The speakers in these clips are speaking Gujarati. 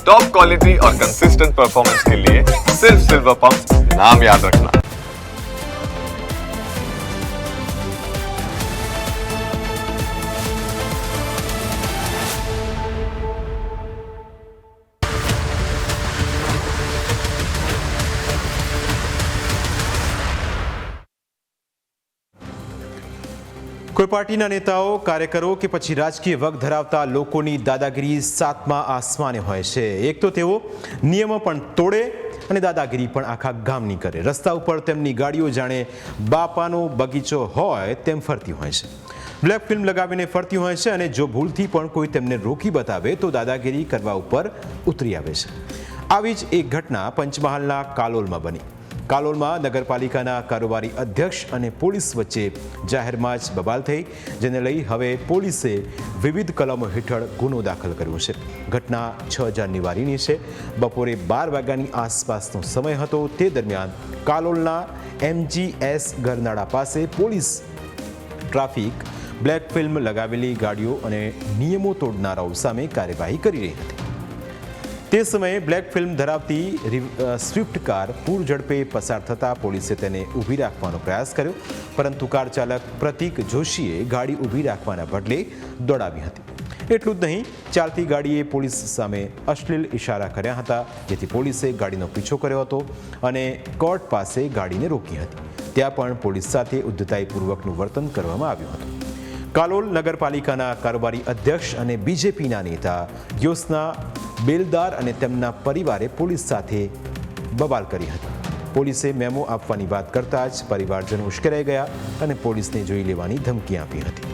टॉप क्वालिटी और कंसिस्टेंट परफॉर्मेंस के लिए सिर्फ सिल्वर पंप नाम याद रखना। કોઈ પાર્ટીના નેતાઓ કાર્યકરો કે પછી રાજકીય વગ ધરાવતા લોકોની દાદાગીરી સાતમા આસમાને હોય છે। એક તો તેઓ નિયમો પણ તોડે અને દાદાગીરી પણ આખા ગામની કરે। રસ્તા ઉપર તેમની ગાડીઓ જાણે બાપાનો બગીચો હોય તેમ ફરતી હોય છે। બ્લેક ફિલ્મ લગાવીને ફરતી હોય છે અને જો ભૂલથી પણ કોઈ તેમને રોકી બતાવે તો દાદાગીરી કરવા ઉપર ઉતરી આવે છે। આવી જ એક ઘટના પંચમહાલના કાલોલમાં બની। કાલોલમાં નગરપાલિકાના કારોબારી અધ્યક્ષ અને પોલીસ વચ્ચે જાહેરમાં જ બબાલ થઈ, જેને લઈ હવે પોલીસે વિવિધ કલમો હેઠળ ગુનો દાખલ કર્યો છે। ઘટના 6 જાન્યુઆરીની છે। બપોરે 12 વાગ્યાની આસપાસનો સમય હતો। તે દરમિયાન કાલોલના MGS ગરનાળા પાસે પોલીસ ટ્રાફિક બ્લેક ફિલ્મ લગાવેલી ગાડીઓ અને નિયમો તોડનારાઓ સામે કાર્યવાહી કરી રહી હતી। તે સમયે બ્લેક ફિલ્મ ધરાવતી સ્વિફ્ટ કાર પૂર ઝડપે પસાર થતાં પોલીસે તેને ઊભી રાખવાનો પ્રયાસ કર્યો, પરંતુ કાર ચાલક પ્રતિક જોશીએ ગાડી ઊભી રાખવાના બદલે દોડાવી હતી। એટલું જ નહીં, ચાલતી ગાડીએ પોલીસ સામે અશ્લીલ ઇશારા કર્યા હતા, જેથી પોલીસે ગાડીનો પીછો કર્યો હતો અને કોર્ટ પાસે ગાડીને રોકી હતી। ત્યાં પણ પોલીસ સાથે ઉદ્ધતાઈપૂર્વકનું વર્તન કરવામાં આવ્યું હતું। કાલોલ નગરપાલિકાના કારોબારી અધ્યક્ષ અને બીજેપીના નેતા યોસના બેલદાર અને તેમના પરિવારે પોલીસ સાથે બબાલ કરી હતી। પોલીસે મેમો આપવાની વાત કરતાં જ પરિવારજનો ઉશ્કેરાઈ ગયા અને પોલીસને જોઈ લેવાની ધમકી આપી હતી।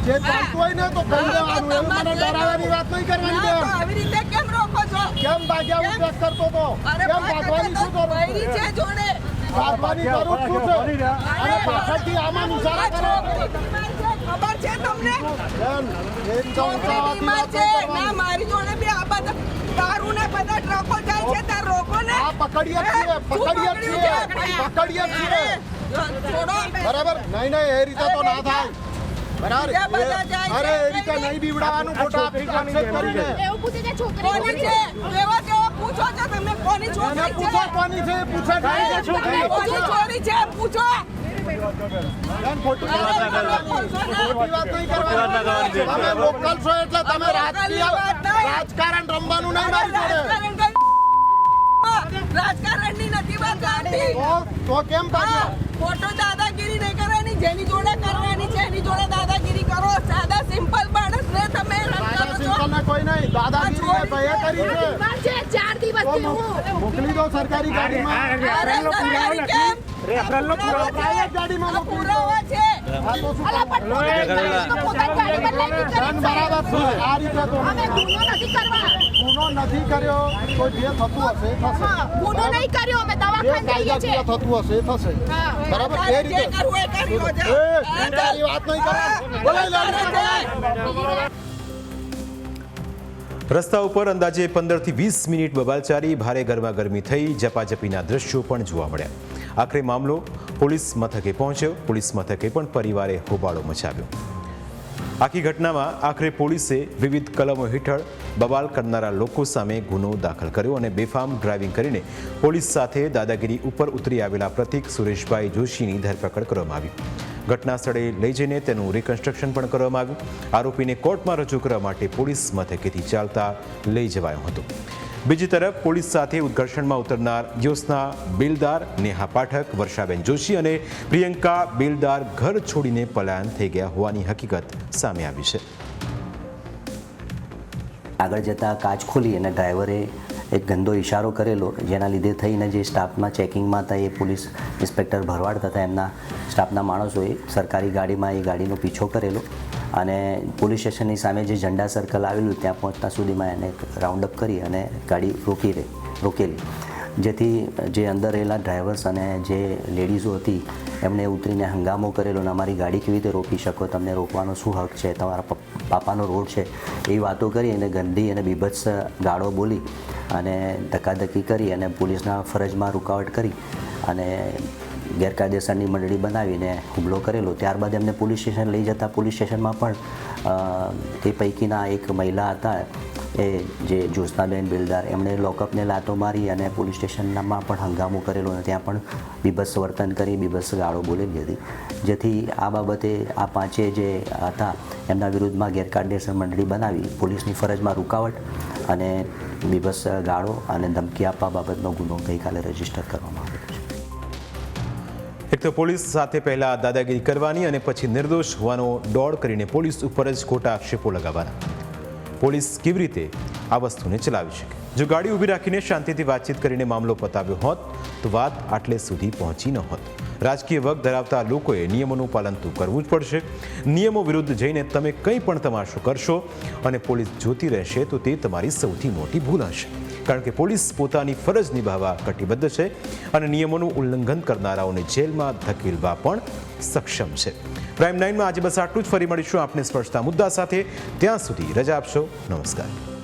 જે ચાલતું હોય ને તો કરી દેવાનું, એવું મને ડરાવવાની વાત નહીં કરવાની બેન। આવી રીતે કેમ રોકો છો? કેમ ભાગ્યા હું ચેક કરતો તો? કેમ ભાગવાની શું જરૂર બૈરી છે? છે જોડે ભાગવાની જરૂર શું છે? અને પાછળથી આમાં નિશાળા કરે ખબર છે તમને? બેન, એક તો ઊંચાવાથી બીમાર વાત છે નહીં ના, કરવાની। મારી જોડે બી આ બધા દારૂ ને બધા ટ્રકો જાય છે, તાર રોકો ને। આ પકડીએ છીએ, પકડીએ છીએ, પકડીએ છીએ, છોડો બરાબર? નહીં નહીં, એ રીતે તો ના થાય, બરાબર? બીજા બધા જાય છે, અરે એ રીતે નહીં બીવડાવવાનું ખોટા આક્ષેપ કરીને। એવું પૂછે કે છોકરી કોની છે? એવા તેવા પૂછો છો તમે, કોની એને છોકરી પૂછો છે? કોની છે, પૂછે નહીં કે છોકરી કોની ચોરી છે પૂછો। બેન, ખોટી વાત નહીં કરવાની। તમે લોકલ છો એટલે તમે રાજકારણ રમવાનું નહીં મારી જોડે। રાજકારણની નથી વાત આવતી। તો કેમ ભાગ્યા? ખોટો દાદાગીરી નહીં કરવાની, જેની જોડે કરવાની છે એની જોડે દાદાગીરી કરો। સાદા સિમ્પલ માણસ ને તમે દાદા સિંપલ ને કોઈ નહીં, દાદાગીરી એ ભઈએ કરી છે। બીમાર છે 4 દિવસથી હું મોકલી દો સરકારી ગાડીમાં, અરે સરકારી કેમ? પ્રાઇવેટ ગાડીમાં મોકલી દો। પુરાવા છે। આ તો શું અલા પણ પોતાની ગાડી બદલાવી બેન, બરાબર છે, આ રીતે તો અમે ગુનો નથી કરવા, ગુનો નથી કર્યો, તો જે થતું હશે એ થશે। ગુનો નહીં કર્યો, અમે જે દવાખાને જઈએ કાયદાકીય છીએ। થતું હશે એ થશે, બરાબર? એ જે રીતે કરવું એ કરી લો છે। તારી વાત નહીં કરવાની, બોલાય લાડી। રસ્તા ઉપર અંદાજે 15 થી 20 મિનિટ બબાલચારી, ભારે ગરમાગરમી થઈ, ઝપાઝપીના દ્રશ્યો પણ જોવા મળ્યા। આખરે મામલો પોલીસ મથકે પહોંચ્યો। પોલીસ મથકે પણ પરિવારે હોબાળો મચાવ્યો। આખી ઘટનામાં આખરે પોલીસે વિવિધ કલમો હેઠળ બબાલ કરનારા લોકો સામે ગુનો દાખલ કર્યો અને બેફામ ડ્રાઇવિંગ કરીને પોલીસ સાથે દાદાગીરી ઉપર ઉતરી આવેલા પ્રતિક સુરેશભાઈ જોશીની ધરપકડ કરવામાં આવી। ઘટના સ્થળે લઈ જઈને તેનું રિકન્સ્ટ્રક્શન પણ કરવામાં આવ્યું। આરોપીને કોર્ટમાં રજૂ કરવા માટે પોલીસ મથકેથી ચાલતા લઈ જવાયો હતો। બીજી તરફ પોલીસ સાથે ઉદ્ઘર્ષણમાં ઉતરનાર યોસના બેલદાર, નેહા પાઠક, વર્ષાબેન જોશી અને પ્રિયંકા બેલદાર ઘર છોડીને પલાયન થઈ ગયા હોવાની હકીકત સામે આવી છે। આગળ જતાં કાચ ખોલી અને ડ્રાઈવરે એક ગંદો ઇશારો કરેલો, જેના લીધે થઈને જે સ્ટાફના ચેકિંગમાં હતા એ પોલીસ ઇન્સ્પેક્ટર ભરવાડ તથા એમના સ્ટાફના માણસોએ સરકારી ગાડીમાં એ ગાડીનો પીછો કરેલો અને પોલીસ સ્ટેશનની સામે જે ઝંડા સર્કલ આવેલું ત્યાં પહોંચતા સુધીમાં એને રાઉન્ડઅપ કરી અને ગાડી રોકેલી, જેથી જે અંદર રહેલા ડ્રાઈવર્સ અને જે લેડીઝો હતી એમણે ઉતરીને હંગામો કરેલો અને અમારી ગાડી કેવી રીતે રોકી શકો, તમને રોકવાનો શું હક છે, તમારા પાપાનો રોડ છે, એવી વાતો કરી અને ગંદી અને બીભત્સ ગાળો બોલી અને ધક્કાધક્કી કરી અને પોલીસના ફરજમાં રૂકાવટ કરી અને ગેરકાયદેસરની મંડળી બનાવીને હુમલો કરેલો। ત્યારબાદ એમને પોલીસ સ્ટેશન લઈ જતા પોલીસ સ્ટેશનમાં પણ તે પૈકીના એક મહિલા હતા એ જે જ્યોત્સનાબેન બિલદાર, એમણે લોકઅપને લાતો મારી અને પોલીસ સ્ટેશનમાં પણ હંગામો કરેલો અને ત્યાં પણ બીભત્સ વર્તન કરી, બીભત્સ ગાળો બોલેલી હતી. જેથી આ બાબતે આ પાંચે જે હતા એમના વિરુદ્ધમાં ગેરકાયદેસર મંડળી બનાવી પોલીસની ફરજમાં રૂકાવટ અને બીભત્સ ગાળો અને ધમકી આપવા બાબતનો ગુનો ગઈકાલે રજીસ્ટર કરવામાં આવ્યો છે. એક તો પોલીસ સાથે પહેલા દાદાગીરી કરવાની અને પછી નિર્દોષ હોવાનો દોડ કરીને પોલીસ ઉપર જ ખોટા આક્ષેપો લગાવવાના. પોલીસ કેવી રીતે આ વસ્તુને ચલાવી શકે? જો ગાડી ઊભી રાખીને શાંતિથી વાતચીત કરીને મામલો પતાવ્યો હોત તો વાત આટલે સુધી પહોંચી ન હોત. રાજકીય વગ ધરાવતા લોકોએ નિયમોનું પાલન તો કરવું જ પડશે. નિયમો વિરુદ્ધ જઈને તમે કંઈ પણ તમાશો કરશો અને પોલીસ જોતી રહેશે તો તે તમારી સૌથી મોટી ભૂલ હશે. કારણ કે પોલીસ પોતાની ફરજ નિભાવવા કટિબદ્ધ છે અને નિયમોનું ઉલ્લંઘન કરનારાઓને જેલમાં ધકેલવા પણ સક્ષમ છે. પ્રાઇમ 9માં આજે બસ આટલું જ. ફરી મળીશું આપને સ્પર્શતા મુદ્દા સાથે. ત્યાં સુધી રજા આપશો. નમસ્કાર.